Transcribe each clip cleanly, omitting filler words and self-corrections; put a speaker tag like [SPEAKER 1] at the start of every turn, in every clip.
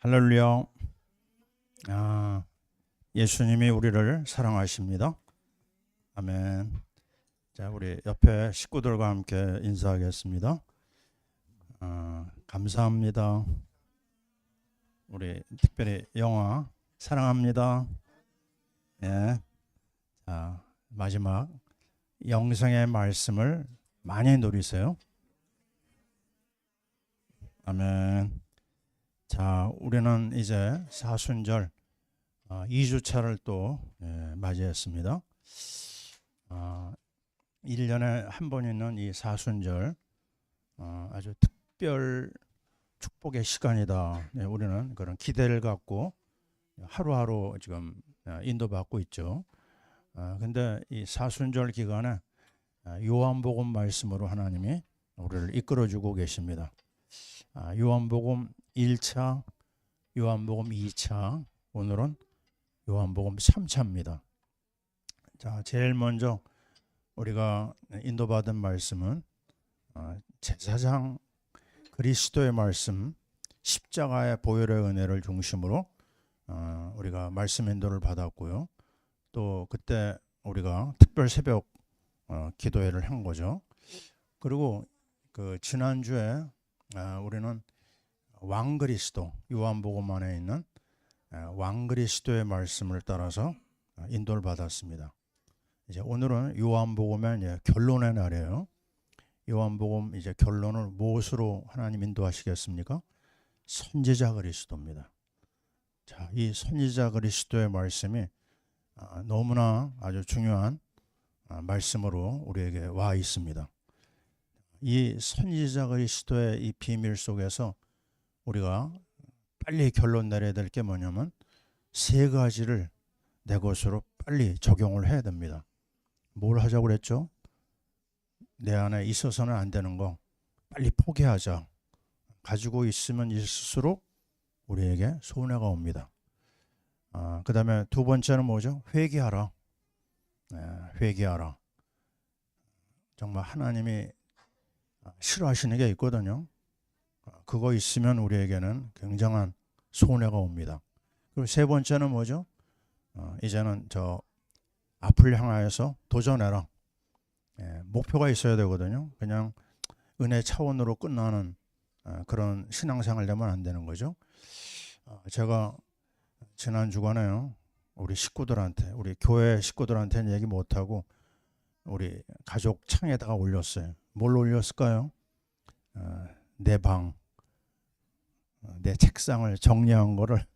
[SPEAKER 1] 할렐루야. 예수님이 우리를 사랑하십니다. 아멘. 자, 우리 옆에 식구들과 함께 인사하겠습니다. 감사합니다. 우리 특별히 영화 사랑합니다. 예. 자, 마지막 영성의 말씀을 많이 누리세요. 아멘. 자, 우리는 이제 사순절 2주차를 또 맞이했습니다. 1년에 한 번 있는 이 사순절 아주 특별 축복의 시간이다. 우리는 그런 기대를 갖고 하루하루 지금 인도받고 있죠. 근데 이 사순절 기간에 요한복음 말씀으로 하나님이 우리를 이끌어주고 계십니다. 요한복음 1차, 요한복음 2차, 오늘은 요한복음 3차입니다. 자, 제일 먼저 우리가 인도받은 말씀은 제사장 그리스도의 말씀, 십자가의 보혈의 은혜를 중심으로 우리가 말씀 인도를 받았고요. 또 그때 우리가 특별 새벽 기도회를 한 거죠. 그리고 그 지난주에 우리는 왕그리스도, 요한복음 안에 있는 왕그리스도의 말씀을 따라서 인도를 받았습니다. 이제 오늘은 요한복음의 이제 결론의 날이에요. 요한복음 이제 결론을 무엇으로 하나님 인도하시겠습니까? 선지자 그리스도입니다. 자, 이 선지자 그리스도의 말씀이 너무나 아주 중요한 말씀으로 우리에게 와 있습니다. 이 선지자 그리스도의 이 비밀 속에서 우리가 빨리 결론 내려야 될 게 뭐냐면 세 가지를 내 것으로 빨리 적용을 해야 됩니다. 뭘 하자고 그랬죠? 내 안에 있어서는 안 되는 거 빨리 포기하자. 가지고 있으면 있을수록 우리에게 손해가 옵니다. 그 다음에 두 번째는 뭐죠? 회개하라. 회개하라. 정말 하나님이 싫어하시는 게 있거든요. 그거 있으면 우리에게는 굉장한 손해가 옵니다. 그리고 세 번째는 뭐죠? 이제는 저 앞을 향하여서 도전해라. 목표가 있어야 되거든요. 그냥 은혜 차원으로 끝나는 그런 신앙생활 되면 안 되는 거죠. 제가 지난 주간에요, 우리 식구들한테, 우리 교회 식구들한테는 얘기 못하고 우리 가족 창에다가 올렸어요. 뭘 올렸을까요? 내 방, 내 책상을 정리한 거를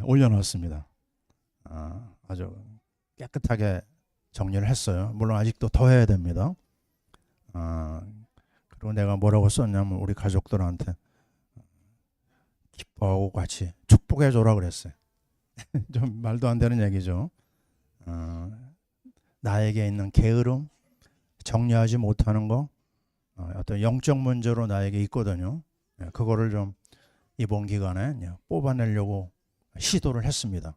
[SPEAKER 1] 올려놨습니다. 아주 깨끗하게 정리를 했어요. 물론 아직도 더 해야 됩니다. 그리고 내가 뭐라고 썼냐면 우리 가족들한테 기뻐하고 같이 축복해 줘라 그랬어요. 좀 말도 안 되는 얘기죠. 나에게 있는 게으름, 정리하지 못하는 거, 어떤 영적 문제로 나에게 있거든요. 그거를 좀 이번 기간에 뽑아내려고 시도를 했습니다.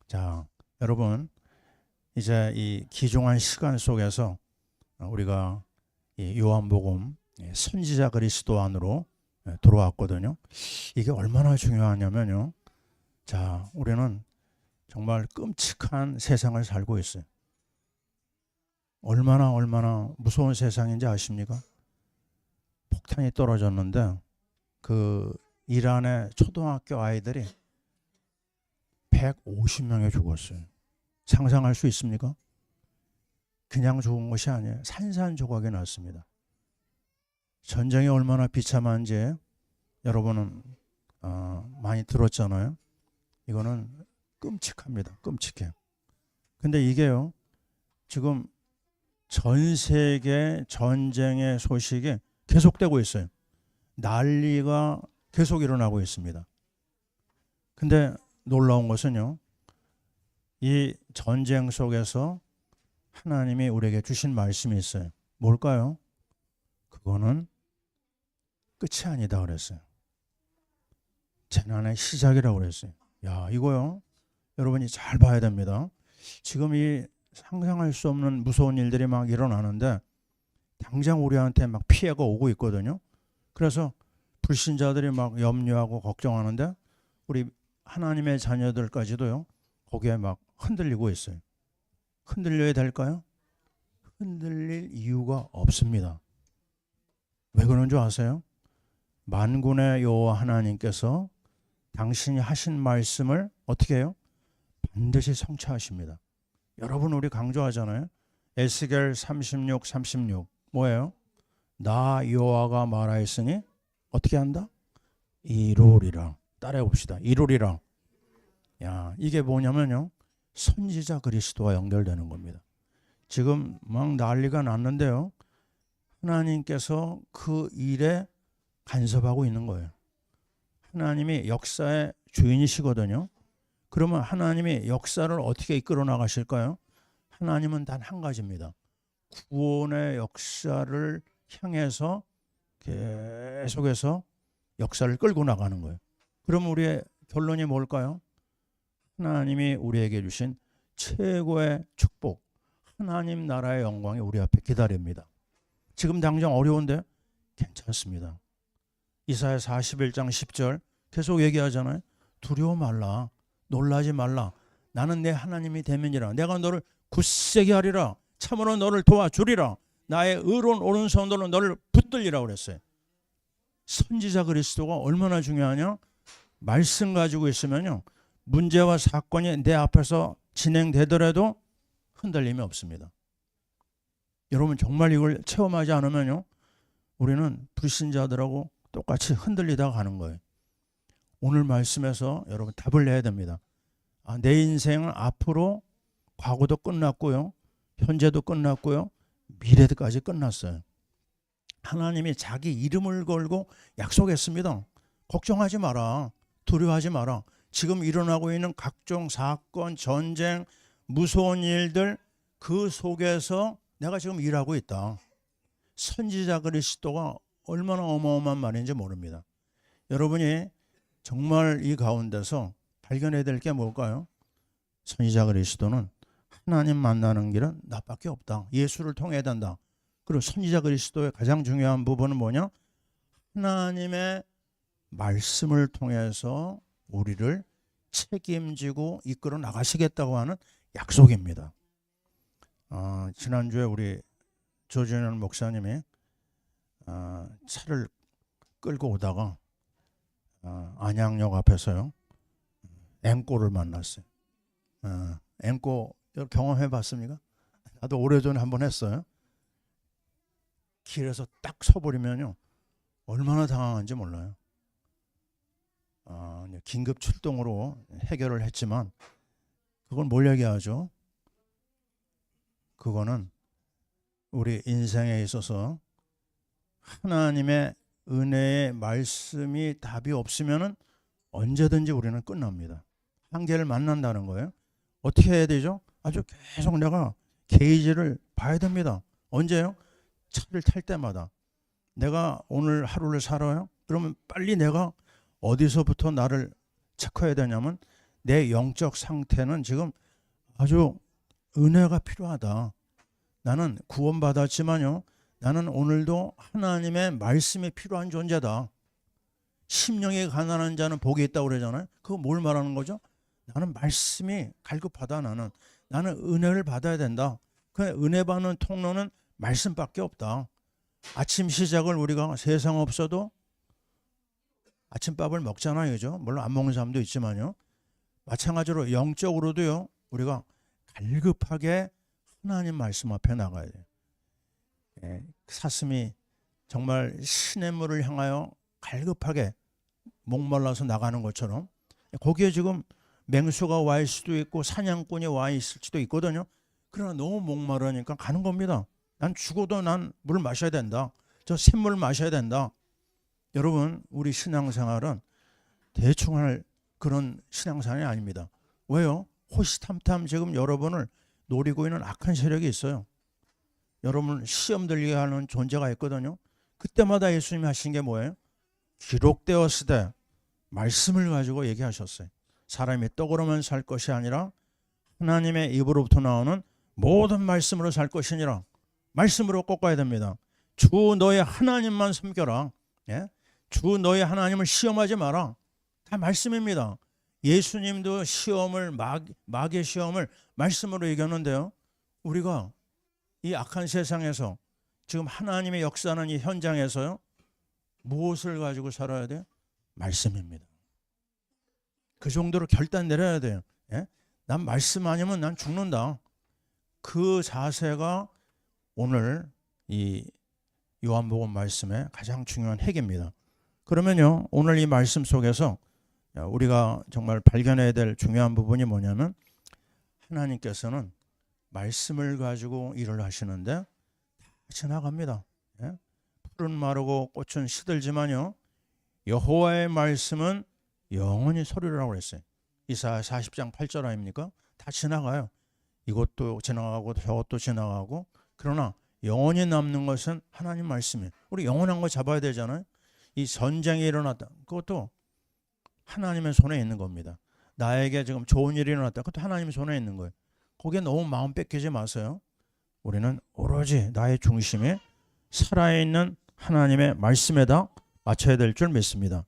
[SPEAKER 1] 자, 여러분, 이제 이 귀중한 시간 속에서 우리가 이 요한복음 선지자 그리스도 안으로 들어왔거든요. 이게 얼마나 중요하냐면요. 자, 우리는 정말 끔찍한 세상을 살고 있어요. 얼마나 무서운 세상인지 아십니까? 폭탄이 떨어졌는데 그 이란의 초등학교 아이들이 150명이 죽었어요. 상상할 수 있습니까? 그냥 죽은 것이 아니에요. 산산조각이 났습니다. 전쟁이 얼마나 비참한지 여러분은 많이 들었잖아요. 이거는 끔찍합니다. 끔찍해요. 근데 이게요, 지금 전 세계 전쟁의 소식이 계속되고 있어요. 난리가 계속 일어나고 있습니다. 근데 놀라운 것은요, 이 전쟁 속에서 하나님이 우리에게 주신 말씀이 있어요. 뭘까요? 그거는 끝이 아니다 그랬어요. 재난의 시작이라고 그랬어요. 야, 이거요, 여러분이 잘 봐야 됩니다. 지금 이 상상할 수 없는 무서운 일들이 막 일어나는데 당장 우리한테 막 피해가 오고 있거든요. 그래서 불신자들이 막 염려하고 걱정하는데 우리 하나님의 자녀들까지도요 거기에 막 흔들리고 있어요. 흔들려야 될까요? 흔들릴 이유가 없습니다. 왜 그런 줄 아세요? 만군의 여호와 하나님께서 당신이 하신 말씀을 어떻게 해요? 반드시 성취하십니다. 여러분 우리 강조하잖아요. 에스겔 36 뭐예요? 나 여호와가 말하였으니 어떻게 한다? 이루리라. 따라해 봅시다. 이루리라. 야, 이게 뭐냐면요. 선지자 그리스도와 연결되는 겁니다. 지금 막 난리가 났는데요. 하나님께서 그 일에 간섭하고 있는 거예요. 하나님이 역사의 주인이시거든요. 그러면 하나님이 역사를 어떻게 이끌어 나가실까요? 하나님은 단 한 가지입니다. 구원의 역사를 향해서 계속해서 역사를 끌고 나가는 거예요. 그럼 우리의 결론이 뭘까요? 하나님이 우리에게 주신 최고의 축복, 하나님 나라의 영광이 우리 앞에 기다립니다. 지금 당장 어려운데 괜찮습니다. 이사야 41장 10절 계속 얘기하잖아요. 두려워 말라, 놀라지 말라. 나는 내 하나님이 되면이라. 내가 너를 굳세게 하리라. 참으로 너를 도와주리라. 나의 의로운 오른손으로 너를 붙들리라 그랬어요. 선지자 그리스도가 얼마나 중요하냐? 말씀 가지고 있으면요, 문제와 사건이 내 앞에서 진행되더라도 흔들림이 없습니다. 여러분 정말 이걸 체험하지 않으면요, 우리는 불신자들하고 똑같이 흔들리다가 가는 거예요. 오늘 말씀에서 여러분 답을 내야 됩니다. 내 인생은 앞으로 과거도 끝났고요, 현재도 끝났고요, 미래까지 끝났어요. 하나님이 자기 이름을 걸고 약속했습니다. 걱정하지 마라. 두려워하지 마라. 지금 일어나고 있는 각종 사건, 전쟁, 무서운 일들 그 속에서 내가 지금 일하고 있다. 선지자 그리스도가 얼마나 어마어마한 말인지 모릅니다. 여러분이 정말 이 가운데서 발견해야 될 게 뭘까요? 선지자 그리스도는 하나님 만나는 길은 나밖에 없다. 예수를 통해야 된다. 그리고 선지자 그리스도의 가장 중요한 부분은 뭐냐? 하나님의 말씀을 통해서 우리를 책임지고 이끌어 나가시겠다고 하는 약속입니다. 지난주에 우리 조준현 목사님이 차를 끌고 오다가 안양역 앞에서요 앵꼬를 만났어요. 앵꼬 경험해 봤습니까? 나도 오래전에 한번 했어요. 길에서 딱 서버리면요 얼마나 당황한지 몰라요. 긴급 출동으로 해결을 했지만 그건 뭘 얘기하죠? 그거는 우리 인생에 있어서 하나님의 은혜의 말씀이 답이 없으면은 언제든지 우리는 끝납니다. 한계를 만난다는 거예요. 어떻게 해야 되죠? 아주 계속 내가 게이지를 봐야 됩니다. 언제요? 차를 탈 때마다. 내가 오늘 하루를 살아요? 그러면 빨리 내가 어디서부터 나를 체크해야 되냐면 내 영적 상태는 지금 아주 은혜가 필요하다. 나는 구원받았지만요, 나는 오늘도 하나님의 말씀이 필요한 존재다. 심령이 가난한 자는 복이 있다고 그러잖아요. 그거 뭘 말하는 거죠? 나는 말씀이 갈급하다. 나는 은혜를 받아야 된다. 그 은혜 받는 통로는 말씀밖에 없다. 아침 시작을 우리가 세상 없어도 아침밥을 먹잖아요, 그죠? 물론 안 먹는 사람도 있지만요. 마찬가지로 영적으로도요, 우리가 갈급하게 하나님 말씀 앞에 나가야 돼요. 사슴이 정말 시냇물을 향하여 갈급하게 목말라서 나가는 것처럼 거기에 지금 맹수가 와 있을 수도 있고 사냥꾼이 와 있을지도 있거든요. 그러나 너무 목마르니까 가는 겁니다. 난 죽어도 난 물 마셔야 된다. 저 샘물 마셔야 된다. 여러분, 우리 신앙생활은 대충 할 그런 신앙생활이 아닙니다. 왜요? 호시탐탐 지금 여러분을 노리고 있는 악한 세력이 있어요. 여러분 시험 들게 하는 존재가 있거든요. 그때마다 예수님이 하신 게 뭐예요? 기록되었으되 말씀을 가지고 얘기하셨어요. 사람이 떡으로만 살 것이 아니라 하나님의 입으로부터 나오는 모든 말씀으로 살 것이니라. 말씀으로 꺾어야 됩니다. 주 너의 하나님만 섬겨라. 예? 주 너희 하나님을 시험하지 마라. 다 말씀입니다. 예수님도 시험을 마귀의 시험을 말씀으로 이겼는데요. 우리가 이 악한 세상에서 지금 하나님의 역사하는 이 현장에서요. 무엇을 가지고 살아야 돼요? 말씀입니다. 그 정도로 결단 내려야 돼요. 예? 난 말씀 아니면 난 죽는다. 그 자세가 오늘 이 요한복음 말씀의 가장 중요한 핵입니다. 그러면요, 오늘 이 말씀 속에서 우리가 정말 발견해야 될 중요한 부분이 뭐냐면 하나님께서는 말씀을 가지고 일을 하시는데 지나갑니다. 예? 풀은 마르고 꽃은 시들지만요, 여호와의 말씀은 영원히 소리라고 했어요. 이사야 40장 8절 아닙니까? 다 지나가요. 이것도 지나가고 저것도 지나가고, 그러나 영원히 남는 것은 하나님 말씀이에요. 우리 영원한 거 잡아야 되잖아요. 이 전쟁이 일어났다, 그것도 하나님의 손에 있는 겁니다. 나에게 지금 좋은 일이 일어났다, 그것도 하나님의 손에 있는 거예요. 거기에 너무 마음 뺏기지 마세요. 우리는 오로지 나의 중심에 살아있는 하나님의 말씀에다 맞춰야 될 줄 믿습니다.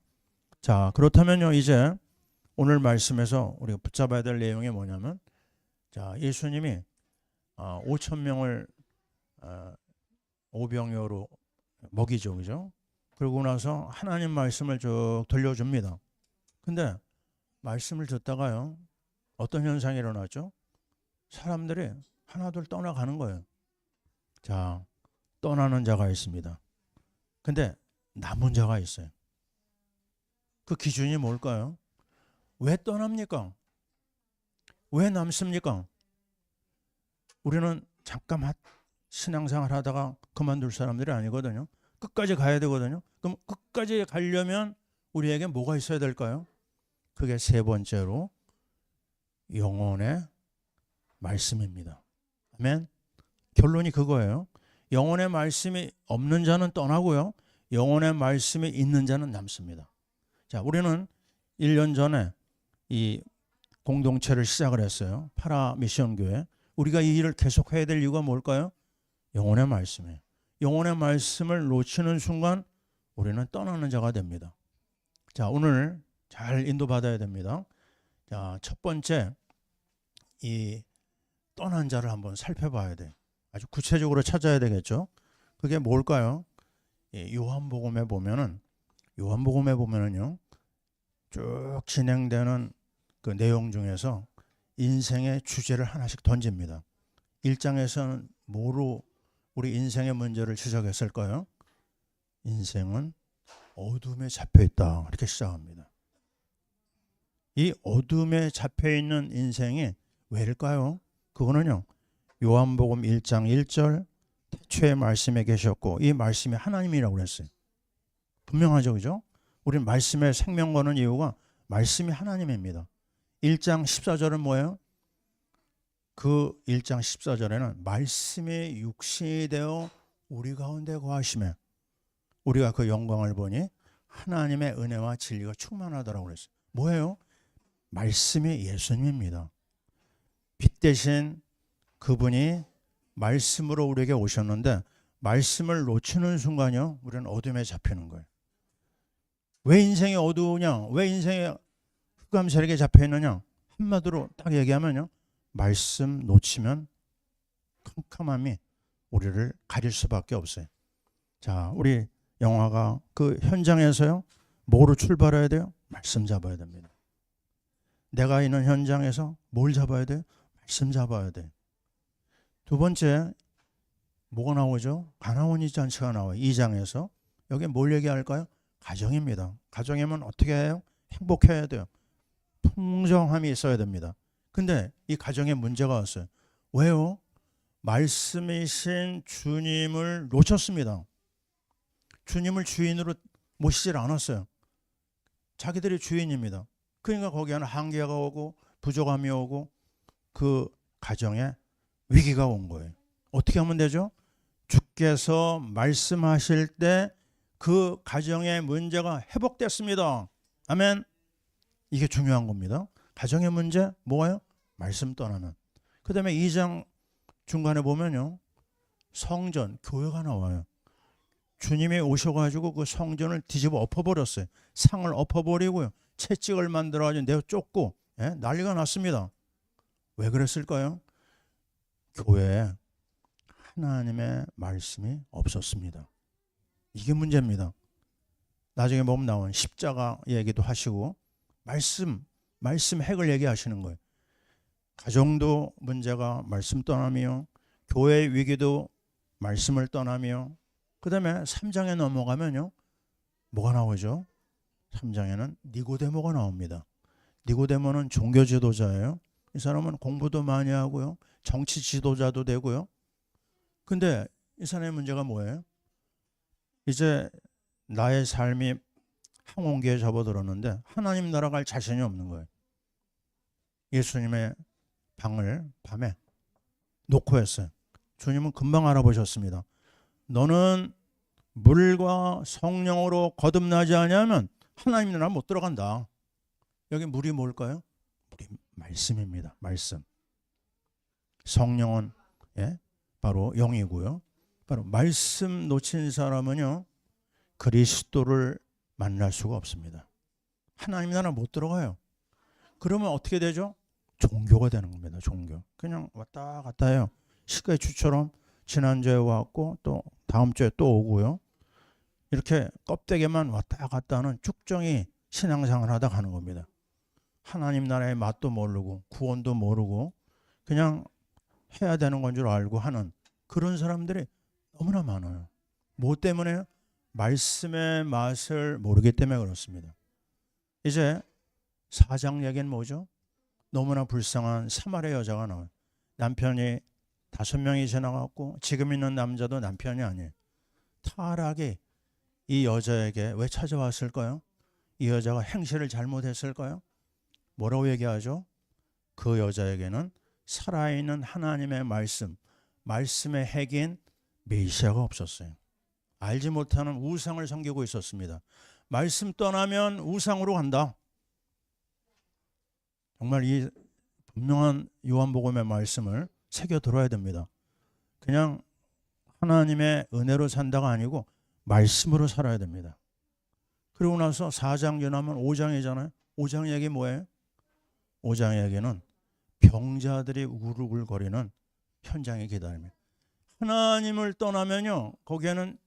[SPEAKER 1] 자, 그렇다면요, 이제 오늘 말씀에서 우리가 붙잡아야 될 내용이 뭐냐면, 자, 예수님이 5천 명을 오병이어로 먹이죠, 그죠? 그러고 나서 하나님 말씀을 쭉 들려줍니다. 근데 말씀을 듣다가요, 어떤 현상이 일어나죠? 사람들이 하나둘 떠나가는 거예요. 자, 떠나는 자가 있습니다. 근데 남은 자가 있어요. 그 기준이 뭘까요? 왜 떠납니까? 왜 남습니까? 우리는 잠깐 신앙생활 하다가 그만둘 사람들이 아니거든요. 끝까지 가야 되거든요. 그럼 끝까지 가려면 우리에게 뭐가 있어야 될까요? 그게 세 번째로 영혼의 말씀입니다. 아멘. 결론이 그거예요. 영혼의 말씀이 없는 자는 떠나고요, 영혼의 말씀이 있는 자는 남습니다. 자, 우리는 1년 전에 이 공동체를 시작을 했어요. 파라 미션 교회. 우리가 이 일을 계속해야 될 이유가 뭘까요? 영혼의 말씀이에요. 영혼의 말씀을 놓치는 순간 우리는 떠나는 자가 됩니다. 자, 오늘 잘 인도받아야 됩니다. 자, 첫 번째, 이 떠난 자를 한번 살펴봐야 돼요. 아주 구체적으로 찾아야 되겠죠. 그게 뭘까요? 요한복음에 보면은요, 쭉 진행되는 그 내용 중에서 인생의 주제를 하나씩 던집니다. 1장에서는 뭐로 우리 인생의 문제를 지적했을까요? 인생은 어둠에 잡혀 있다, 이렇게 시작합니다. 이 어둠에 잡혀 있는 인생이 왜일까요? 그거는요, 요한복음 1장 1절 태초에 말씀에 계셨고 이 말씀이 하나님이라고 그랬어요. 분명하죠, 그죠? 우리는 말씀에 생명 거는 이유가 말씀이 하나님입니다. 1장 14절은 뭐예요? 그 1장 14절에는 말씀이 육신이 되어 우리 가운데 거하심에 우리가 그 영광을 보니 하나님의 은혜와 진리가 충만하더라고 그랬어요. 뭐예요? 말씀이 예수님입니다. 빛 대신 그분이 말씀으로 우리에게 오셨는데 말씀을 놓치는 순간요, 우리는 어둠에 잡히는 거예요. 왜 인생이 어두우냐? 왜 인생이 흑암 세력에 잡혀 있느냐? 한마디로 딱 얘기하면요, 말씀 놓치면 캄캄함이 우리를 가릴 수밖에 없어요. 자, 우리 영화가 그 현장에서요, 뭐로 출발해야 돼요? 말씀 잡아야 됩니다. 내가 있는 현장에서 뭘 잡아야 돼요? 말씀 잡아야 돼요. 두 번째, 뭐가 나오죠? 가나오니 잔치가 나와요. 2장에서. 여기 뭘 얘기할까요? 가정입니다. 가정이면 어떻게 해요? 행복해야 돼요. 풍성함이 있어야 됩니다. 근데 이 가정에 문제가 왔어요. 왜요? 말씀이신 주님을 놓쳤습니다. 주님을 주인으로 모시질 않았어요. 자기들이 주인입니다. 그러니까 거기에는 한계가 오고 부족함이 오고 그 가정에 위기가 온 거예요. 어떻게 하면 되죠? 주께서 말씀하실 때 그 가정의 문제가 회복됐습니다. 아멘. 이게 중요한 겁니다. 가정의 문제 뭐예요? 말씀 떠나면. 그 다음에 2장 중간에 보면요, 성전, 교회가 나와요. 주님이 오셔가지고 그 성전을 뒤집어 엎어버렸어요. 상을 엎어버리고요. 채찍을 만들어가지고 내어 쫓고 난리가 났습니다. 왜 그랬을까요? 교회에 하나님의 말씀이 없었습니다. 이게 문제입니다. 나중에 보면 나온 십자가 얘기도 하시고 말씀 핵을 얘기하시는 거예요. 가정도 문제가 말씀 떠나며 교회의 위기도 말씀을 떠나며 그 다음에 3장에 넘어가면요. 뭐가 나오죠? 3장에는 니고데모가 나옵니다. 니고데모는 종교 지도자예요. 이 사람은 공부도 많이 하고요. 정치 지도자도 되고요. 근데 이 사람의 문제가 뭐예요? 이제 나의 삶이 항온기에 접어들었는데 하나님 나라 갈 자신이 없는 거예요. 예수님의 방을 밤에 놓고 했어요. 주님은 금방 알아보셨습니다. 너는 물과 성령으로 거듭나지 않으면 하나님 나라 못 들어간다. 여기 물이 뭘까요? 물이 말씀입니다. 말씀. 성령은 바로 영이고요. 바로 말씀 놓친 사람은요. 그리스도를 만날 수가 없습니다. 하나님 나라 못 들어가요. 그러면 어떻게 되죠? 종교가 되는 겁니다. 종교. 그냥 왔다 갔다 해요. 시가의 주처럼 지난주에 왔고 또 다음 주에 또 오고요. 이렇게 껍데기만 왔다 갔다 하는 쭉정이 신앙생활 하다 가는 겁니다. 하나님 나라의 맛도 모르고 구원도 모르고 그냥 해야 되는 건 줄 알고 하는 그런 사람들이 너무나 많아요. 뭐 때문에? 말씀의 맛을 모르기 때문에 그렇습니다. 이제 4장 얘기는 뭐죠? 너무나 불쌍한 사마리아 여자가 나와요. 남편이 5명이 지나갔고 지금 있는 남자도 남편이 아니에요. 타락이 이 여자에게 왜 찾아왔을까요? 이 여자가 행실을 잘못했을까요? 뭐라고 얘기하죠? 그 여자에게는 살아있는 하나님의 말씀의 핵인 메시아가 없었어요. 알지 못하는 우상을 섬기고 있었습니다. 말씀 떠나면 우상으로 간다. 정말 이 분명한 요한복음의 말씀을 새겨 들어야 됩니다. 그냥 하나님의 은혜로 산다가 아니고 말씀으로 살아야 됩니다. 그리고 나서 4장 지나면 5장이잖아요. 5장 얘기 뭐예요? 5장 얘기는 병자들이 우글우글거리는 현장에 기다립니다. 하나님을 떠나면요. 거기에는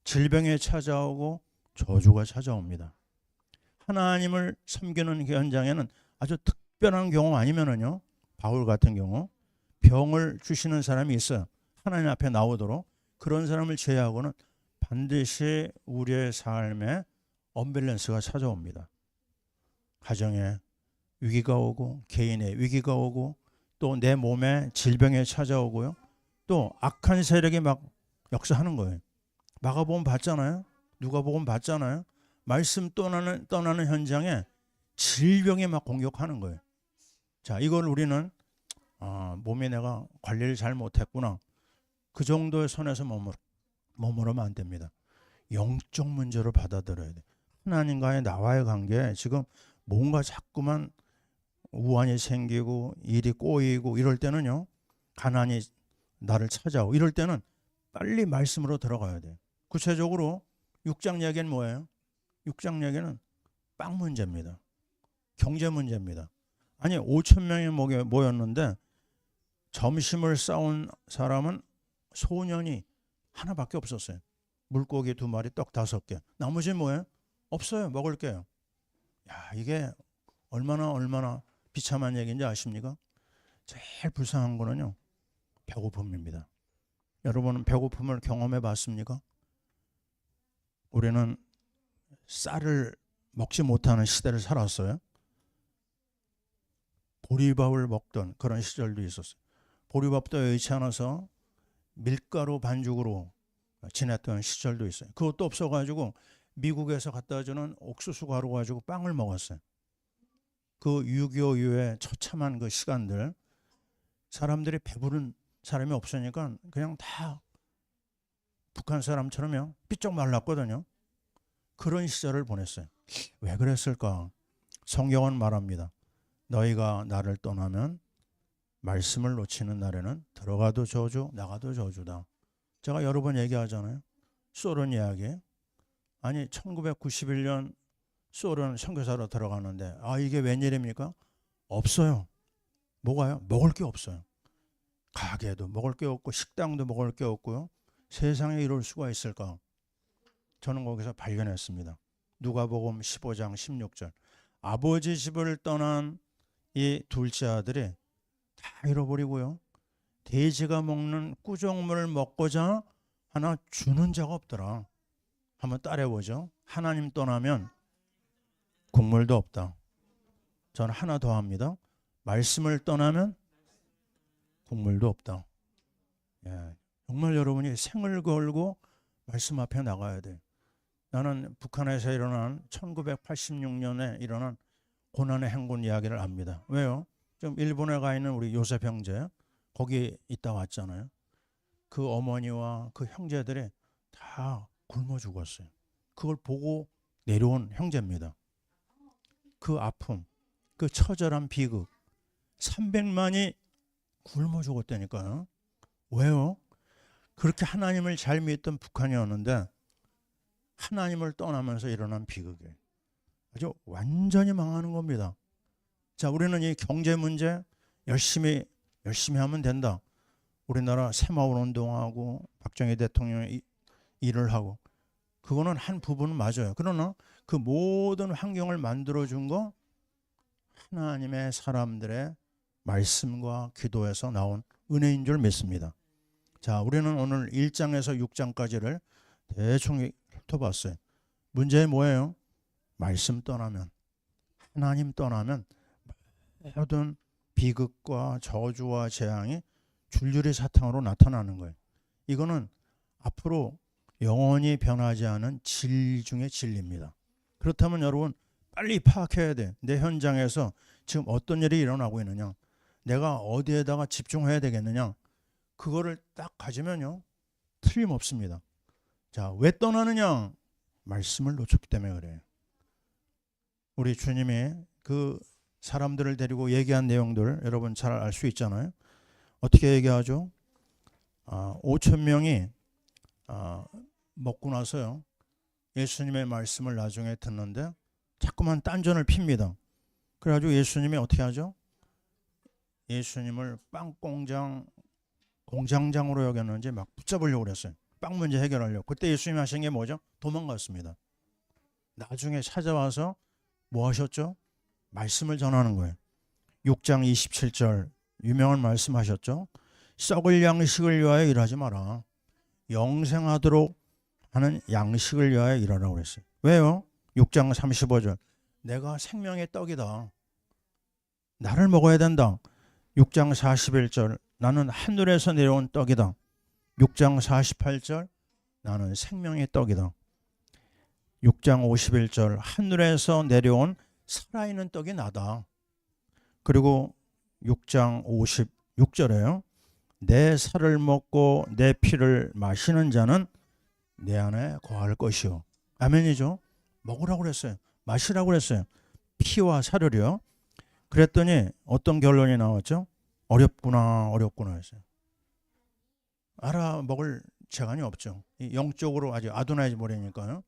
[SPEAKER 1] 질병이 찾아오고 저주가 찾아옵니다. 하나님을 섬기는 현장에는 아주 특별한 경우 아니면은요. 바울 같은 경우 병을 주시는 사람이 있어요. 하나님 앞에 나오도록 그런 사람을 제외하고는 반드시 우리의 삶에 언밸런스가 찾아옵니다. 가정에 위기가 오고 개인의 위기가 오고 또 내 몸에 질병이 찾아오고요. 또 악한 세력이 막 역사하는 거예요. 마가복음 봤잖아요. 누가복음 봤잖아요. 말씀 떠나는 현장에 질병이 막 공격하는 거예요. 자, 이걸 우리는 몸이 내가 관리를 잘 못했구나. 그 정도의 선에서 머무르면 안 됩니다. 영적 문제로 받아들여야 돼. 하나님과의 나와의 관계에 지금 뭔가 자꾸만 우환이 생기고 일이 꼬이고 이럴 때는요. 가난이 나를 찾아오고 이럴 때는 빨리 말씀으로 들어가야 돼요. 구체적으로 6장 얘기는 뭐예요? 6장 얘기는 빵 문제입니다. 경제 문제입니다. 아니 5천 명이 모였는데 점심을 싸운 사람은 소년이 하나밖에 없었어요. 물고기 2마리, 떡 5개. 나머지는 뭐예요? 없어요. 먹을 게요. 야, 이게 얼마나 비참한 얘기인지 아십니까? 제일 불쌍한 거는요. 배고픔입니다. 여러분은 배고픔을 경험해 봤습니까? 우리는 쌀을 먹지 못하는 시대를 살았어요. 보리밥을 먹던 그런 시절도 있었어요. 보리밥도 여의치 않아서 밀가루 반죽으로 지냈던 시절도 있어요. 그것도 없어가지고 미국에서 갖다 주는 옥수수 가루 가지고 빵을 먹었어요. 그 6.25 이후에 처참한 그 시간들 사람들이 배부른 사람이 없으니까 그냥 다 북한 사람처럼요 삐쩍 말랐거든요. 그런 시절을 보냈어요. 왜 그랬을까? 성경은 말합니다. 너희가 나를 떠나면 말씀을 놓치는 날에는 들어가도 저주 나가도 저주다. 제가 여러 번 얘기하잖아요. 소련 이야기. 아니 1991년 소련 선교사로 들어가는데 이게 웬일입니까? 없어요. 뭐가요? 먹을 게 없어요. 가게도 먹을 게 없고 식당도 먹을 게 없고요. 세상에 이럴 수가 있을까? 저는 거기서 발견했습니다. 누가복음 15장 16절. 아버지 집을 떠난 이 둘째 아들이 다 잃어버리고요. 돼지가 먹는 꾸정물을 먹고자 하나 주는 자가 없더라. 한번 따라해보죠. 하나님 떠나면 국물도 없다. 저는 하나 더 합니다. 말씀을 떠나면 국물도 없다. 예, 정말 여러분이 생을 걸고 말씀 앞에 나가야 돼. 나는 북한에서 일어난 1986년에 일어난 고난의 행군 이야기를 압니다. 왜요? 지금 일본에 가 있는 우리 요셉 형제 거기 있다 왔잖아요. 그 어머니와 그 형제들이 다 굶어 죽었어요. 그걸 보고 내려온 형제입니다. 그 아픔, 그 처절한 비극, 300만이 굶어 죽었다니까요. 왜요? 그렇게 하나님을 잘 믿던 북한이었는데 하나님을 떠나면서 일어난 비극이에요. 아주 완전히 망하는 겁니다. 자, 우리는 이 경제 문제 열심히 하면 된다. 우리나라 새마을 운동하고 박정희 대통령이 일을 하고 그거는 한 부분은 맞아요. 그러나 그 모든 환경을 만들어준 거 하나님의 사람들의 말씀과 기도에서 나온 은혜인 줄 믿습니다. 자, 우리는 오늘 1장에서 6장까지를 대충 훑어봤어요. 문제 뭐예요? 말씀 떠나면, 하나님 떠나면 모든 비극과 저주와 재앙이 줄줄이 사탕으로 나타나는 거예요. 이거는 앞으로 영원히 변하지 않은 질 중의 진리입니다. 그렇다면 여러분 빨리 파악해야 돼. 내 현장에서 지금 어떤 일이 일어나고 있느냐, 내가 어디에다가 집중해야 되겠느냐, 그거를 딱 가지면요 틀림없습니다. 자, 왜 떠나느냐? 말씀을 놓쳤기 때문에 그래요. 우리 주님이 그 사람들을 데리고 얘기한 내용들 여러분 잘 알 수 있잖아요. 어떻게 얘기하죠? 5천 명이 먹고 나서요 예수님의 말씀을 나중에 듣는데 자꾸만 딴전을 핍니다. 그래가지고 예수님이 어떻게 하죠? 예수님을 빵 공장장으로 여겼는지 막 붙잡으려고 그랬어요. 빵 문제 해결하려고. 그때 예수님이 하신 게 뭐죠? 도망갔습니다. 나중에 찾아와서 뭐 하셨죠? 말씀을 전하는 거예요. 6장 27절 유명한 말씀하셨죠? 썩을 양식을 위하여 일하지 마라. 영생하도록 하는 양식을 위하여 일하라고 그랬어요. 왜요? 6장 35절 내가 생명의 떡이다. 나를 먹어야 된다. 6장 41절 나는 하늘에서 내려온 떡이다. 6장 48절 나는 생명의 떡이다. 6장 51절 하늘에서 내려온 살아있는 떡이 나다. 그리고 6장 56절에요. 내 살을 먹고 내 피를 마시는 자는 내 안에 거할 것이요. 아멘이죠. 먹으라고 그랬어요. 마시라고 그랬어요. 피와 살을요. 그랬더니 어떤 결론이 나왔죠? 어렵구나 했어요. 알아먹을 재간이 없죠. 영적으로 아직 아도나이지 모르니까요.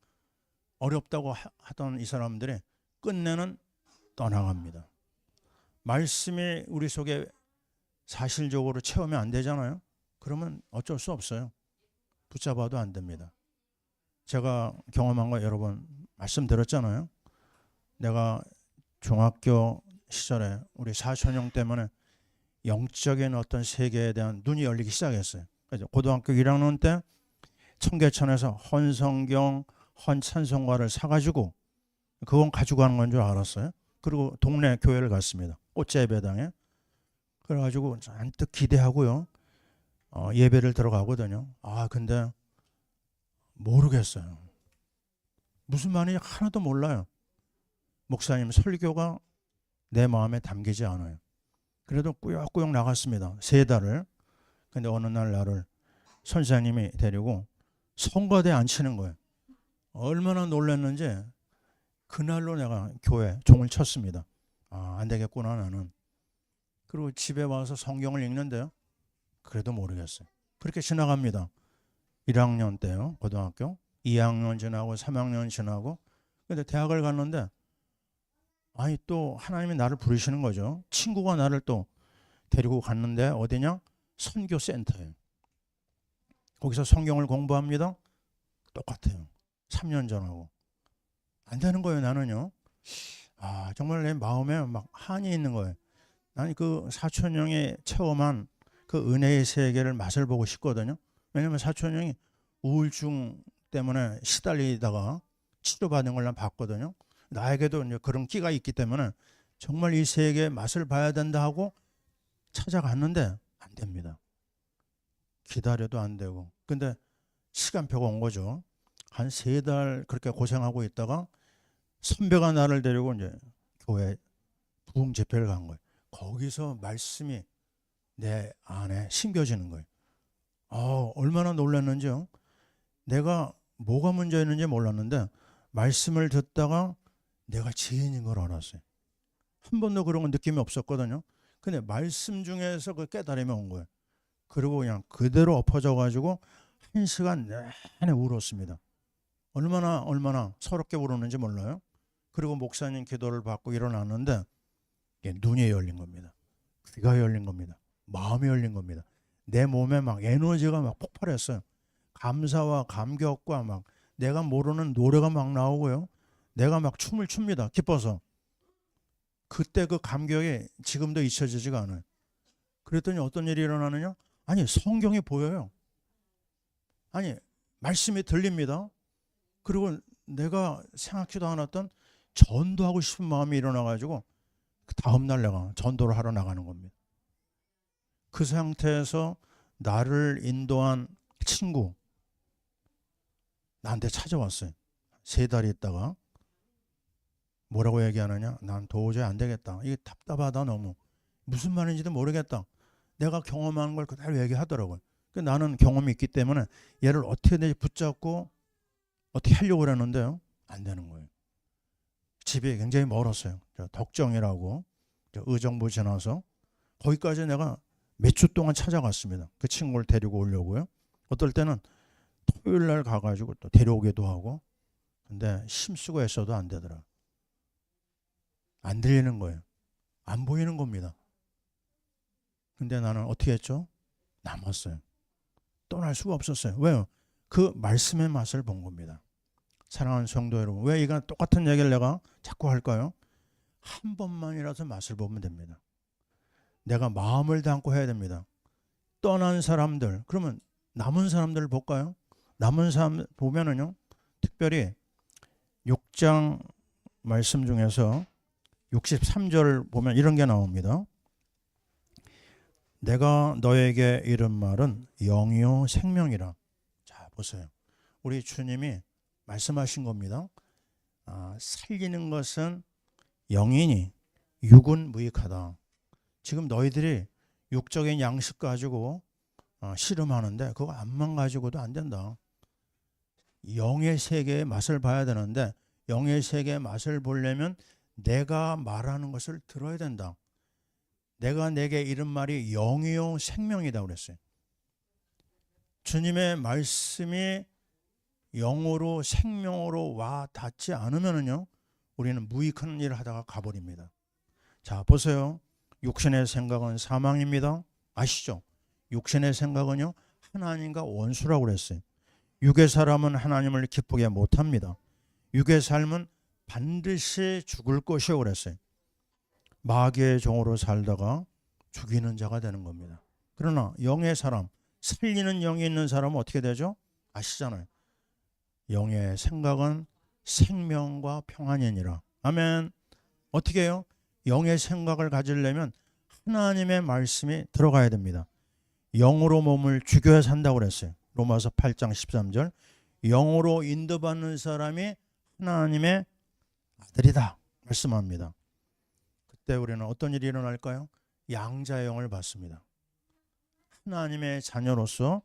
[SPEAKER 1] 어렵다고 하던 이 사람들이 끝내는 떠나갑니다. 말씀이 우리 속에 사실적으로 체험이 안 되잖아요. 그러면 어쩔 수 없어요. 붙잡아도 안 됩니다. 제가 경험한 거 여러 번 말씀드렸잖아요. 내가 중학교 시절에 우리 사촌형 때문에 영적인 어떤 세계에 대한 눈이 열리기 시작했어요. 그래서 고등학교 1학년 때 청계천에서 헌성경, 헌찬송가를 사가지고 그건 가지고 가는 건 줄 알았어요. 그리고 동네 교회를 갔습니다. 꽃제배당에. 그래가지고 잔뜩 기대하고요. 예배를 들어가거든요. 근데 모르겠어요. 무슨 말인지 하나도 몰라요. 목사님 설교가 내 마음에 담기지 않아요. 그래도 꾸역꾸역 나갔습니다. 3달을. 근데 어느 날 나를 선생님이 데리고 성가대에 앉히는 거예요. 얼마나 놀랐는지 그날로 내가 교회 종을 쳤습니다. 안 되겠구나 나는. 그리고 집에 와서 성경을 읽는데요. 그래도 모르겠어요. 그렇게 지나갑니다. 1학년 때요. 고등학교 2학년 지나고 3학년 지나고 근데 대학을 갔는데 아니 또 하나님이 나를 부르시는 거죠. 친구가 나를 또 데리고 갔는데 어디냐? 선교 센터예요. 거기서 성경을 공부합니다. 똑같아요. 3년 전하고. 안 되는 거예요, 나는요. 아, 정말 내 마음에 막 한이 있는 거예요. 나는 그 사촌 형이 체험한 그 은혜의 세계를 맛을 보고 싶거든요. 왜냐면 사촌 형이 우울증 때문에 시달리다가 치료받은 걸 난 봤거든요. 나에게도 이제 그런 끼가 있기 때문에 정말 이 세계의 맛을 봐야 된다 하고 찾아갔는데 안 됩니다. 기다려도 안 되고. 근데 시간표가 온 거죠. 한 3달 그렇게 고생하고 있다가 선배가 나를 데리고 이제 교회 부흥 집회를 간 거예요. 거기서 말씀이 내 안에 심겨지는 거예요. 얼마나 놀랐는지요. 내가 뭐가 문제였는지 몰랐는데 말씀을 듣다가 내가 죄인인 걸 알았어요. 한 번도 그런 건 느낌이 없었거든요. 근데 말씀 중에서 그 깨달음이 온 거예요. 그리고 그냥 그대로 엎어져 가지고 1시간 내내 울었습니다. 얼마나 서럽게 울었는지 몰라요. 그리고 목사님 기도를 받고 일어났는데 눈이 열린 겁니다. 귀가 열린 겁니다. 마음이 열린 겁니다. 내 몸에 막 에너지가 막 폭발했어요. 감사와 감격과 막 내가 모르는 노래가 막 나오고요. 내가 막 춤을 춥니다. 기뻐서. 그때 그 감격이 지금도 잊혀지지가 않아요. 그랬더니 어떤 일이 일어나느냐? 아니 성경이 보여요. 아니 말씀이 들립니다. 그리고 내가 생각지도 않았던 전도하고 싶은 마음이 일어나가지고 그 다음날 내가 전도를 하러 나가는 겁니다. 그 상태에서 나를 인도한 친구 나한테 찾아왔어요. 3달이 있다가 뭐라고 얘기하느냐? 난 도저히 안 되겠다. 이게 답답하다 너무. 무슨 말인지도 모르겠다. 내가 경험한 걸 그대로 얘기하더라고요. 나는 경험이 있기 때문에 얘를 어떻게든지 붙잡고 어떻게 하려고 그러는데요. 안 되는 거예요. 집이 굉장히 멀었어요. 덕정이라고 의정부 지나서 거기까지 내가 몇 주 동안 찾아갔습니다. 그 친구를 데리고 오려고요. 어떨 때는 토요일 날 가가지고 또 데려오기도 하고 근데 힘쓰고 했어도 안 되더라. 안 들리는 거예요. 안 보이는 겁니다. 근데 나는 어떻게 했죠? 남았어요. 떠날 수가 없었어요. 왜요? 그 말씀의 맛을 본 겁니다. 사랑하는 성도 여러분, 왜 이건 똑같은 얘기를 내가 자꾸 할까요? 한 번만이라도 맛을 보면 됩니다. 내가 마음을 담고 해야 됩니다. 떠난 사람들, 그러면 남은 사람들을 볼까요? 남은 사람 보면은요, 특별히 6장 말씀 중에서 63절 보면 이런 게 나옵니다. 내가 너에게 이른 말은 영이요 생명이라. 자, 보세요. 우리 주님이 말씀하신 겁니다. 살리는 것은 영이니 육은 무익하다. 지금 너희들이 육적인 양식 가지고 씨름하는데 그거 암만 가지고도 안 된다. 영의 세계의 맛을 봐야 되는데 영의 세계의 맛을 보려면 내가 말하는 것을 들어야 된다. 내가 내게 이른 말이 영이요 생명이다 그랬어요. 주님의 말씀이 영으로 생명으로 와 닿지 않으면은요 우리는 무익한 일을 하다가 가버립니다. 자 보세요. 육신의 생각은 사망입니다. 아시죠? 육신의 생각은요 하나님과 원수라고 그랬어요. 육의 사람은 하나님을 기쁘게 못합니다. 육의 삶은 반드시 죽을 것이라고 그랬어요. 마귀의 종으로 살다가 죽이는 자가 되는 겁니다. 그러나 영의 사람, 살리는 영이 있는 사람은 어떻게 되죠? 아시잖아요. 영의 생각은 생명과 평안이니라. 아멘. 어떻게 해요? 영의 생각을 가지려면 하나님의 말씀이 들어가야 됩니다. 영으로 몸을 죽여야 산다고 그랬어요. 로마서 8장 13절. 영으로 인도받는 사람이 하나님의 아들이다 말씀합니다. 그때 우리는 어떤 일이 일어날까요? 양자의 영을 받습니다. 하나님의 자녀로서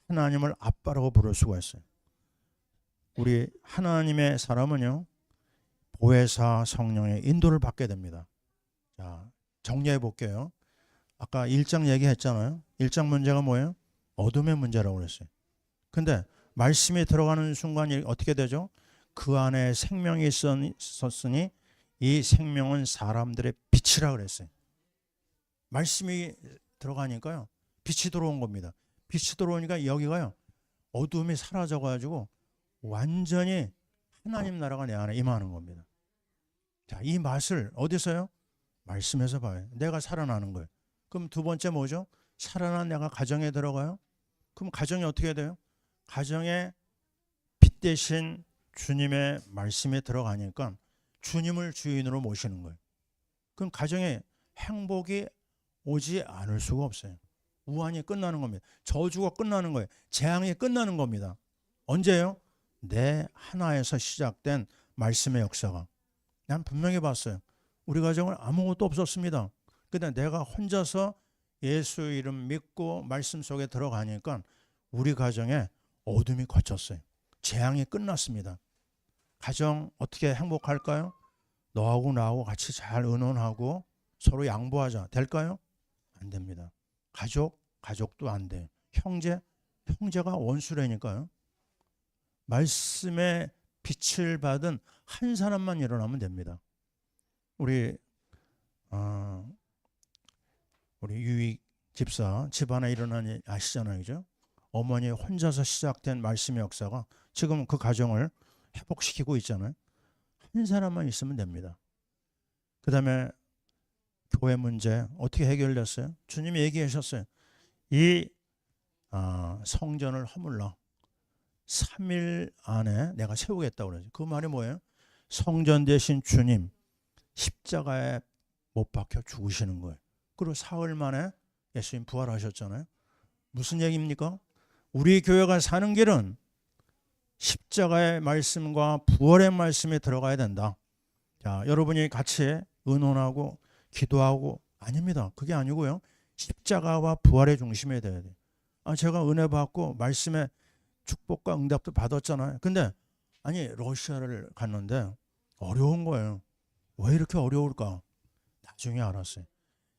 [SPEAKER 1] 하나님을 아빠라고 부를 수가 있어요. 우리 하나님의 사람은요 보혜사 성령의 인도를 받게 됩니다. 자, 정리해 볼게요. 아까 1장 얘기했잖아요. 1장 문제가 뭐예요? 어둠의 문제라고 그랬어요. 근데 말씀이 들어가는 순간 어떻게 되죠? 그 안에 생명이 있었으니 이 생명은 사람들의 빛이라 그랬어요. 말씀이 들어가니까요. 빛이 들어온 겁니다. 빛이 들어오니까 여기가요. 어둠이 사라져 가지고 완전히 하나님 나라가 내 안에 임하는 겁니다. 자, 이 맛을 어디서요? 말씀에서 봐요. 내가 살아나는 거예요. 그럼 두 번째 뭐죠? 살아난 내가 가정에 들어가요. 그럼 가정이 어떻게 돼요? 가정에 빛 대신 주님의 말씀에 들어가니까 주님을 주인으로 모시는 거예요. 그럼 가정에 행복이 오지 않을 수가 없어요. 우환이 끝나는 겁니다. 저주가 끝나는 거예요. 재앙이 끝나는 겁니다. 언제요? 내 하나에서 시작된 말씀의 역사가. 난 분명히 봤어요. 우리 가정은 아무것도 없었습니다. 근데 내가 혼자서 예수 이름 믿고 말씀 속에 들어가니까 우리 가정에 어둠이 걷혔어요. 재앙이 끝났습니다. 가정 어떻게 행복할까요? 너하고 나하고 같이 잘 의논하고 서로 양보하자. 될까요? 안 됩니다. 가족도 안 돼요. 형제가 원수라니까요. 말씀의 빛을 받은 한 사람만 일어나면 됩니다. 우리 유익 집사 집안에 일어난 일 아시잖아요, 그죠? 어머니 혼자서 시작된 말씀의 역사가 지금 그 가정을 회복시키고 있잖아요. 한 사람만 있으면 됩니다. 그 다음에 교회 문제 어떻게 해결됐어요? 주님이 얘기하셨어요. 이 성전을 허물러 3일 안에 내가 세우겠다고 그러죠. 그 말이 뭐예요? 성전 대신 주님 십자가에 못 박혀 죽으시는 거예요. 그리고 사흘 만에 예수님 부활하셨잖아요. 무슨 얘기입니까? 우리 교회가 사는 길은 십자가의 말씀과 부활의 말씀이 들어가야 된다. 자, 여러분이 같이 의논하고 기도하고 아닙니다. 그게 아니고요. 십자가와 부활의 중심에 돼야 돼요. 제가 은혜 받고 말씀의 축복과 응답도 받았잖아요. 근데 러시아를 갔는데 어려운 거예요. 왜 이렇게 어려울까? 나중에 알았어요.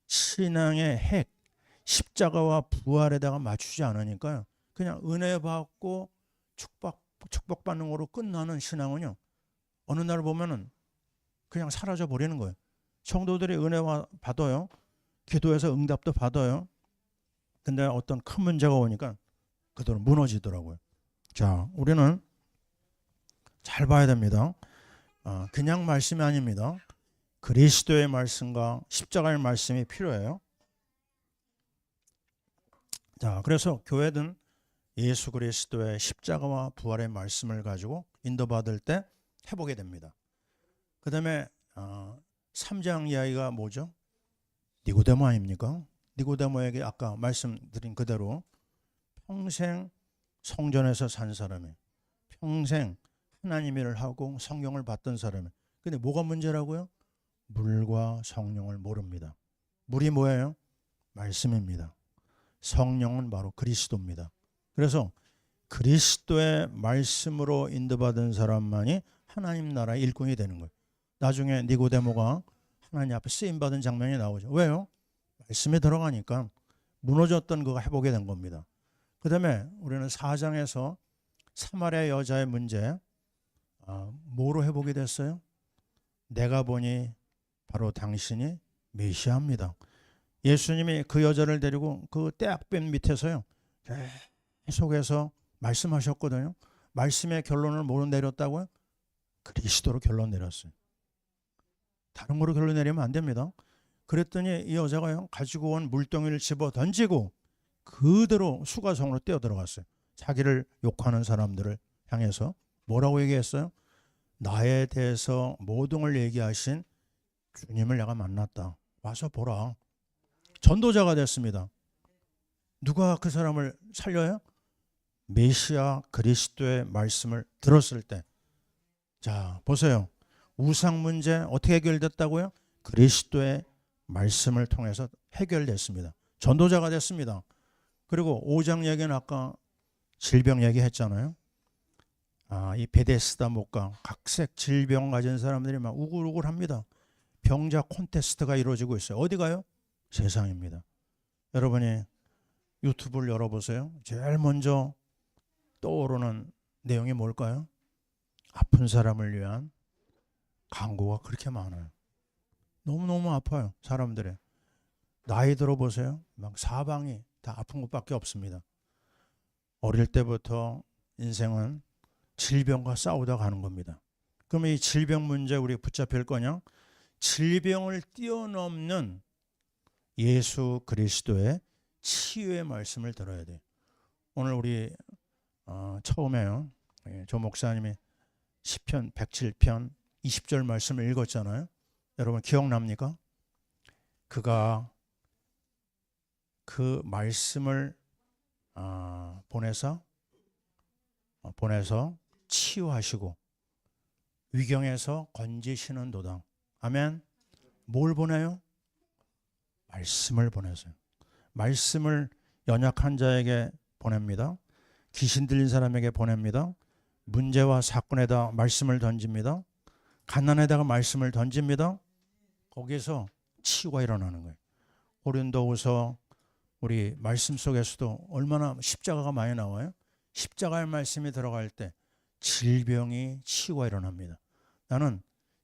[SPEAKER 1] 신앙의 핵, 십자가와 부활에다가 맞추지 않으니까요. 그냥 은혜 받고 축복받는 거로 끝나는 신앙은요. 어느 날 보면은 그냥 사라져 버리는 거예요. 성도들이 은혜 받아요. 기도해서 응답도 받아요. 근데 어떤 큰 문제가 오니까 그대로 무너지더라고요. 자, 우리는 잘 봐야 됩니다. 그냥 말씀이 아닙니다. 그리스도의 말씀과 십자가의 말씀이 필요해요. 자, 그래서 교회는 예수 그리스도의 십자가와 부활의 말씀을 가지고 인도받을 때 해보게 됩니다. 그 다음에 3장 이야기가 뭐죠? 니고데모 아닙니까? 니고데모에게 아까 말씀드린 그대로 평생 성전에서 산 사람이, 평생 하나님 일을 하고 성경을 받던 사람이. 근데 뭐가 문제라고요? 물과 성령을 모릅니다. 물이 뭐예요? 말씀입니다. 성령은 바로 그리스도입니다. 그래서 그리스도의 말씀으로 인도받은 사람만이 하나님 나라의 일꾼이 되는 거예요. 나중에 니고데모가 하나님 앞에 쓰임받은 장면이 나오죠. 왜요? 말씀에 들어가니까 무너졌던 그거 해보게 된 겁니다. 그 다음에 우리는 4장에서 사마리아 여자의 문제 뭐로 해보게 됐어요? 내가 보니 바로 당신이 메시아입니다. 예수님이 그 여자를 데리고 그 떼약볕 밑에서요 계속해서 말씀하셨거든요. 말씀의 결론을 뭐로 내렸다고요? 그리스도로 결론 내렸어요. 다른 거로 결론 내리면 안 됩니다. 그랬더니 이 여자가요 가지고 온 물동이를 집어 던지고 그대로 수가성으로 뛰어 들어갔어요. 자기를 욕하는 사람들을 향해서 뭐라고 얘기했어요? 나에 대해서 모든 걸 얘기하신 주님을 내가 만났다. 와서 보라. 전도자가 됐습니다. 누가 그 사람을 살려요? 메시아 그리스도의 말씀을 들었을 때. 자, 보세요. 우상 문제 어떻게 해결됐다고요? 그리스도의 말씀을 통해서 해결됐습니다. 전도자가 됐습니다. 그리고 5장 얘기는 아까 질병 얘기했잖아요. 이 베데스다 목강 각색 질병 가진 사람들이 막 우글우글합니다. 병자 콘테스트가 이루어지고 있어요. 어디 가요? 세상입니다. 여러분이 유튜브를 열어보세요. 제일 먼저 떠오르는 내용이 뭘까요? 아픈 사람을 위한 간구가 그렇게 많아요. 너무너무 아파요. 사람들이. 나이 들어보세요. 막 사방이 다 아픈 것밖에 없습니다. 어릴 때부터 인생은 질병과 싸우다 가는 겁니다. 그러면 이 질병 문제 우리 붙잡힐 거냐? 질병을 뛰어넘는 예수 그리스도의 치유의 말씀을 들어야 돼요. 오늘 우리 처음에요. 조 목사님이 시편 107편 20절 말씀을 읽었잖아요. 여러분 기억납니까? 그가 그 말씀을 보내서 치유하시고 위경에서 건지시는 도당. 아멘. 뭘 보내요? 말씀을 보내세요. 말씀을 연약한 자에게 보냅니다. 귀신 들린 사람에게 보냅니다. 문제와 사건에다 말씀을 던집니다. 가난에다가 말씀을 던집니다. 거기서 치유가 일어나는 거예요. 고린도후서 우리 말씀 속에서도 얼마나 십자가가 많이 나와요. 십자가의 말씀이 들어갈 때 질병이 치유가 일어납니다. 나는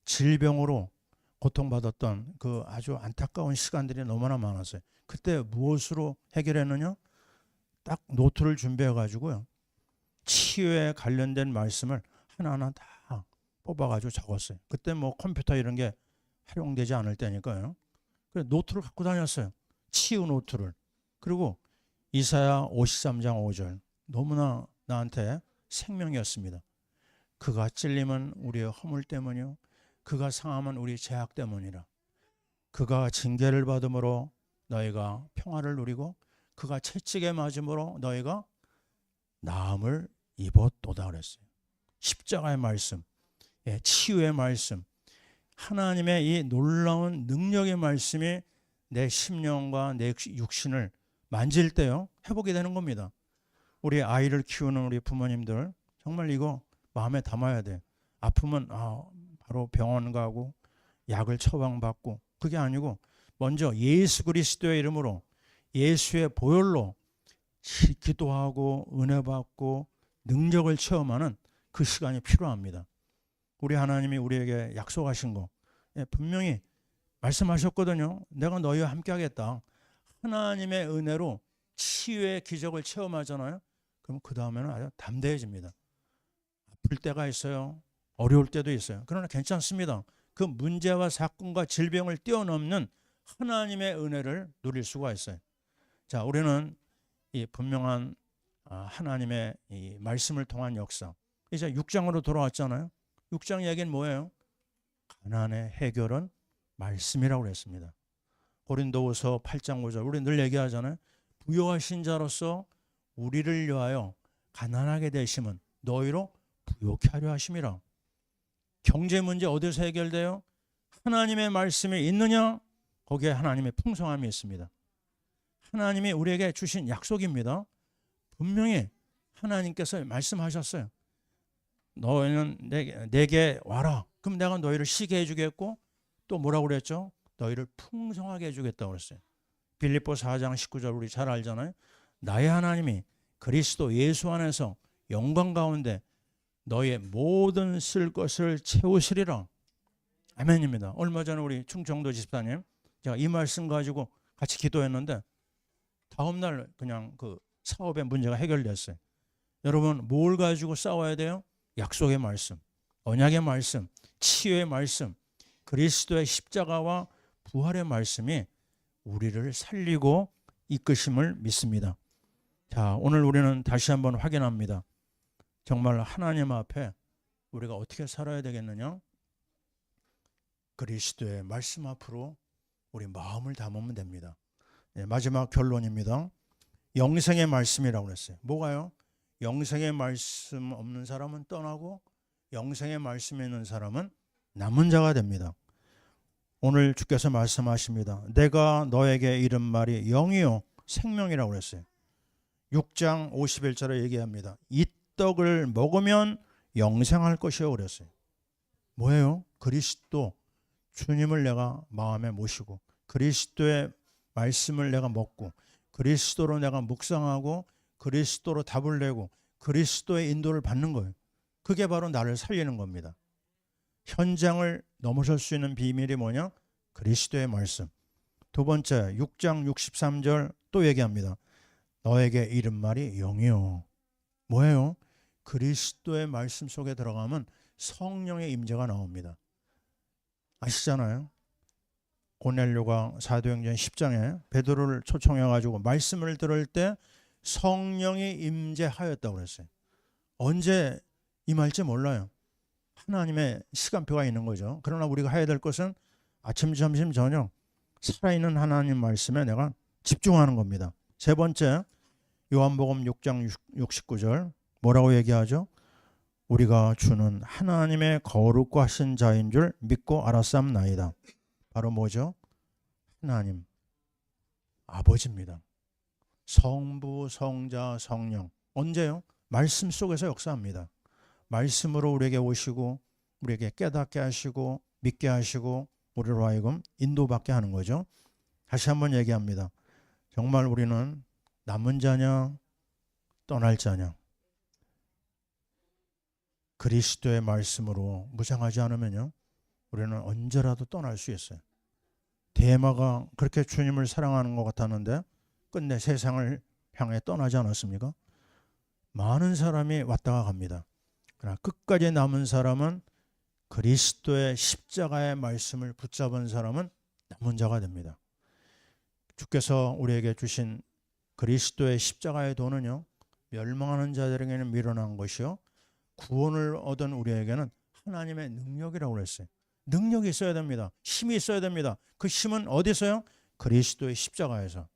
[SPEAKER 1] 질병으로 고통받았던 그 아주 안타까운 시간들이 너무나 많았어요. 그때 무엇으로 해결했느냐? 딱 노트를 준비해 가지고요. 치유에 관련된 말씀을 하나하나 다 뽑아가지고 적었어요. 그때 뭐 컴퓨터 이런 게 활용되지 않을 때니까요. 그래서 노트를 갖고 다녔어요. 치유 노트를. 그리고 이사야 53장 5절 너무나 나한테 생명이었습니다. 그가 찔림은 우리의 허물 때문이요 그가 상함은 우리 죄악 때문이라. 그가 징계를 받음으로 너희가 평화를 누리고 그가 채찍에 맞음으로 너희가 나음을 입었도다 그랬어요. 십자가의 말씀, 치유의 말씀, 하나님의 이 놀라운 능력의 말씀이 내 심령과 내 육신을 만질 때요 회복이 되는 겁니다. 우리 아이를 키우는 우리 부모님들 정말 이거 마음에 담아야 돼. 아프면 바로 병원 가고 약을 처방받고 그게 아니고 먼저 예수 그리스도의 이름으로 예수의 보혈로 기도하고 은혜 받고 능력을 체험하는 그 시간이 필요합니다. 우리 하나님이 우리에게 약속하신 거 분명히 말씀하셨거든요. 내가 너희와 함께 하겠다. 하나님의 은혜로 치유의 기적을 체험하잖아요. 그럼 그 다음에는 아주 담대해집니다. 아플 때가 있어요. 어려울 때도 있어요. 그러나 괜찮습니다. 그 문제와 사건과 질병을 뛰어넘는 하나님의 은혜를 누릴 수가 있어요. 자, 우리는 이 분명한 하나님의 이 말씀을 통한 역사. 이제 6장으로 돌아왔잖아요. 6장 얘기는 뭐예요? 가난의 해결은 말씀이라고 그랬습니다. 고린도후서 8장 5절 우리 늘 얘기하잖아요. 부요하신 자로서 우리를 위하여 가난하게 되심은 너희로 부요케 하려 하심이라. 경제 문제 어디서 해결돼요? 하나님의 말씀이 있느냐? 거기에 하나님의 풍성함이 있습니다. 하나님이 우리에게 주신 약속입니다. 분명히 하나님께서 말씀하셨어요. 너희는 내게 와라. 그럼 내가 너희를 쉬게 해주겠고 또 뭐라고 그랬죠? 너희를 풍성하게 해주겠다고 그랬어요. 빌립보 4장 19절 우리 잘 알잖아요. 나의 하나님이 그리스도 예수 안에서 영광 가운데 너의 모든 쓸 것을 채우시리라. 아멘입니다. 얼마 전에 우리 충청도 집사님 제가 이 말씀 가지고 같이 기도했는데 다음날 그냥 그 사업의 문제가 해결됐어요. 여러분 뭘 가지고 싸워야 돼요? 약속의 말씀, 언약의 말씀, 치유의 말씀, 그리스도의 십자가와 부활의 말씀이 우리를 살리고 이끄심을 믿습니다. 자, 오늘 우리는 다시 한번 확인합니다. 정말 하나님 앞에 우리가 어떻게 살아야 되겠느냐? 그리스도의 말씀 앞으로 우리 마음을 담으면 됩니다. 마지막 결론입니다. 영생의 말씀이라고 그랬어요. 뭐가요? 영생의 말씀 없는 사람은 떠나고 영생의 말씀이 있는 사람은 남은 자가 됩니다. 오늘 주께서 말씀하십니다. 내가 너에게 이른 말이 영이요 생명이라고 그랬어요. 6장 51절에 얘기합니다. 이 떡을 먹으면 영생할 것이요 그랬어요. 뭐예요? 그리스도 주님을 내가 마음에 모시고 그리스도의 말씀을 내가 먹고 그리스도로 내가 묵상하고 그리스도로 답을 내고 그리스도의 인도를 받는 거예요. 그게 바로 나를 살리는 겁니다. 현장을 넘어설 수 있는 비밀이 뭐냐? 그리스도의 말씀. 두 번째 6장 63절 또 얘기합니다. 너에게 이른 말이 영이요. 뭐예요? 그리스도의 말씀 속에 들어가면 성령의 임재가 나옵니다. 아시잖아요. 고넬료가 사도행전 10장에 베드로를 초청해가지고 말씀을 들을 때 성령이 임재하였다고 그랬어요. 언제 임할지 몰라요. 하나님의 시간표가 있는 거죠. 그러나 우리가 해야 될 것은 아침, 점심, 저녁 살아있는 하나님 말씀에 내가 집중하는 겁니다. 세 번째 요한복음 6장 69절 뭐라고 얘기하죠? 우리가 주는 하나님의 거룩하신 자인 줄 믿고 알았사옵나이다. 바로 뭐죠? 하나님 아버지입니다. 성부, 성자, 성령. 언제요? 말씀 속에서 역사합니다. 말씀으로 우리에게 오시고 우리에게 깨닫게 하시고 믿게 하시고 우리로 하여금 인도받게 하는 거죠. 다시 한번 얘기합니다. 정말 우리는 남은 자냐 떠날 자냐. 그리스도의 말씀으로 무장하지 않으면요 우리는 언제라도 떠날 수 있어요. 데마가 그렇게 주님을 사랑하는 것 같았는데 끝내 세상을 향해 떠나지 않았습니까? 많은 사람이 왔다가 갑니다. 그러나 끝까지 남은 사람은 그리스도의 십자가의 말씀을 붙잡은 사람은 남은 자가 됩니다. 주께서 우리에게 주신 그리스도의 십자가의 도는요 멸망하는 자들에게는 미련한 것이요 구원을 얻은 우리에게는 하나님의 능력이라고 그랬어요. 능력이 있어야 됩니다. 힘이 있어야 됩니다. 그 힘은 어디서요? 그리스도의 십자가에서.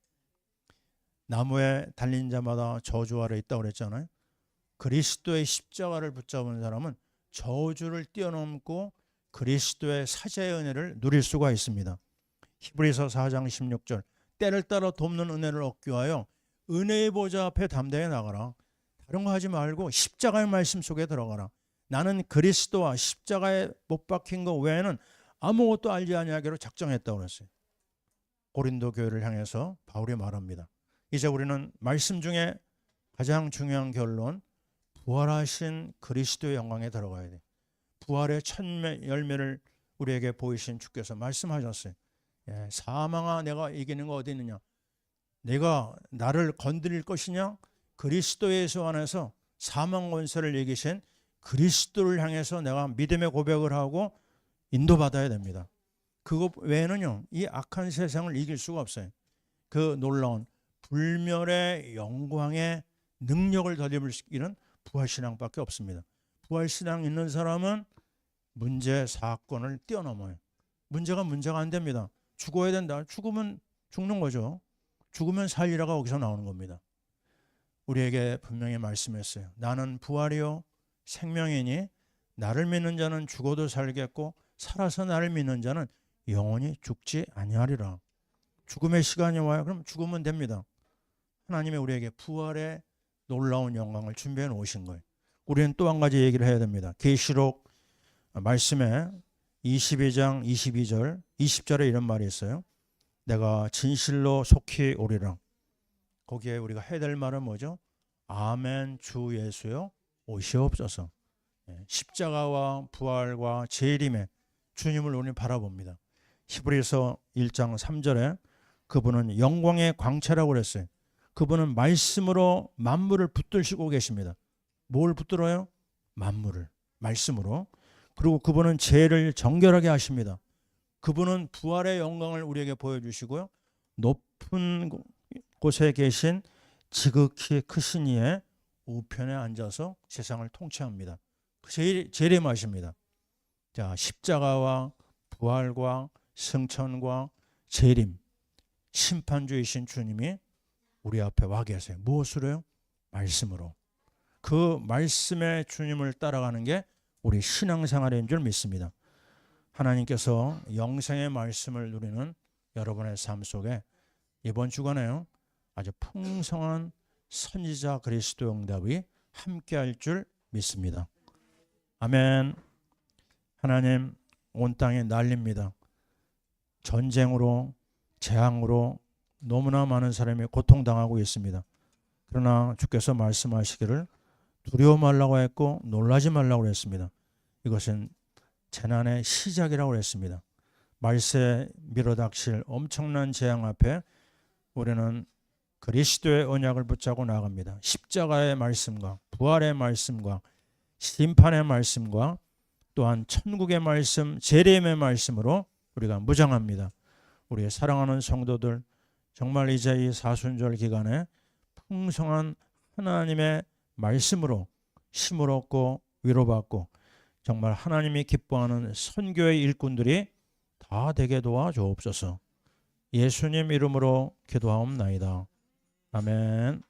[SPEAKER 1] 나무에 달린 자마다 저주 아래 있다고 그랬잖아요. 그리스도의 십자가를 붙잡은 사람은 저주를 뛰어넘고 그리스도의 사죄의 은혜를 누릴 수가 있습니다. 히브리서 4장 16절 때를 따라 돕는 은혜를 얻기 위하여 은혜의 보좌 앞에 담대히 나가라. 다른 거 하지 말고 십자가의 말씀 속에 들어가라. 나는 그리스도와 십자가에 못 박힌 것 외에는 아무것도 알지 아니하기로 작정했다고 그랬어요. 고린도 교회를 향해서 바울이 말합니다. 이제 우리는 말씀 중에 가장 중요한 결론 부활하신 그리스도의 영광에 들어가야 돼. 부활의 첫 열매를 우리에게 보이신 주께서 말씀하셨어요. 사망아 내가 이기는 거 어디 있느냐. 내가 나를 건드릴 것이냐. 그리스도 예수 안에서 사망 권세를 이기신 그리스도를 향해서 내가 믿음의 고백을 하고 인도받아야 됩니다. 그것 외에는요 이 악한 세상을 이길 수가 없어요. 그 놀라운 불멸의 영광의 능력을 덧입을 수 있는 부활신앙밖에 없습니다. 부활신앙 있는 사람은 문제 사건을 뛰어넘어요. 문제가 안 됩니다. 죽어야 된다. 죽으면 죽는 거죠. 죽으면 살리라가 거기서 나오는 겁니다. 우리에게 분명히 말씀했어요. 나는 부활이요 생명이니 나를 믿는 자는 죽어도 살겠고 살아서 나를 믿는 자는 영원히 죽지 아니하리라. 죽음의 시간이 와요. 그럼 죽으면 됩니다. 하나님이 우리에게 부활의 놀라운 영광을 준비해 놓으신 거예요. 우리는 또 한 가지 얘기를 해야 됩니다. 계시록 말씀에 22장 22절 20절에 이런 말이 있어요. 내가 진실로 속히 오리라. 거기에 우리가 해야 될 말은 뭐죠? 아멘 주 예수여 오시옵소서. 십자가와 부활과 재림의 주님을 우리 바라봅니다. 히브리서 1장 3절에 그분은 영광의 광채라고 그랬어요. 그분은 말씀으로 만물을 붙들시고 계십니다. 뭘 붙들어요? 만물을 말씀으로. 그리고 그분은 죄를 정결하게 하십니다. 그분은 부활의 영광을 우리에게 보여주시고요. 높은 곳에 계신 지극히 크신 이의 우편에 앉아서 세상을 통치합니다. 재림하십니다. 자, 십자가와 부활과 승천과 재림, 심판주이신 주님이 우리 앞에 와 계세요. 무엇으로요? 말씀으로. 그 말씀의 주님을 따라가는 게 우리 신앙생활인 줄 믿습니다. 하나님께서 영생의 말씀을 누리는 여러분의 삶 속에 이번 주간에요 아주 풍성한 선지자 그리스도 응답이 함께할 줄 믿습니다. 아멘. 하나님 온 땅에 난립니다. 전쟁으로 재앙으로 너무나 많은 사람이 고통당하고 있습니다. 그러나 주께서 말씀하시기를 두려워 말라고 했고 놀라지 말라고 했습니다. 이것은 재난의 시작이라고 했습니다. 말세에 밀어닥칠 엄청난 재앙 앞에 우리는 그리스도의 언약을 붙잡고 나아갑니다. 십자가의 말씀과 부활의 말씀과 심판의 말씀과 또한 천국의 말씀, 재림의 말씀으로 우리가 무장합니다. 우리 사랑하는 성도들, 정말 이제 이 사순절 기간에 풍성한 하나님의 말씀으로 힘을 얻고 위로받고 정말 하나님이 기뻐하는 선교의 일꾼들이 다 되게 도와주옵소서. 예수님 이름으로 기도하옵나이다. 아멘.